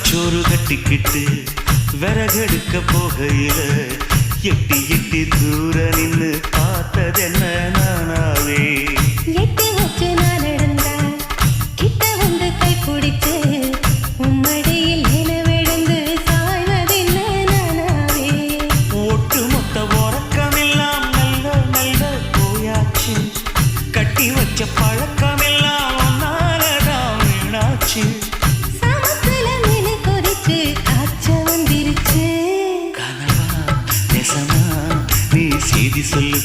சோறு கட்டிக்கிட்டு விறகெடுக்க போகையில எட்டி எட்டி தூர நின்னு பார்த்ததென்ன நானாவே எட்டி வச்சு நான் நடந்தா கிட்ட வந்து கை பிடிச்சு உம்மடியில் நிலவிழுந்து சாய்வதென்ன நானாவே ஒட்டு மொத்த உறக்கமெல்லாம் நல்ல நல்ல போயாச்சு கட்டி வச்ச பழக்கமெல்லாம் ஒன்னாலதான் வீணாச்சு செய்தி சொல்லு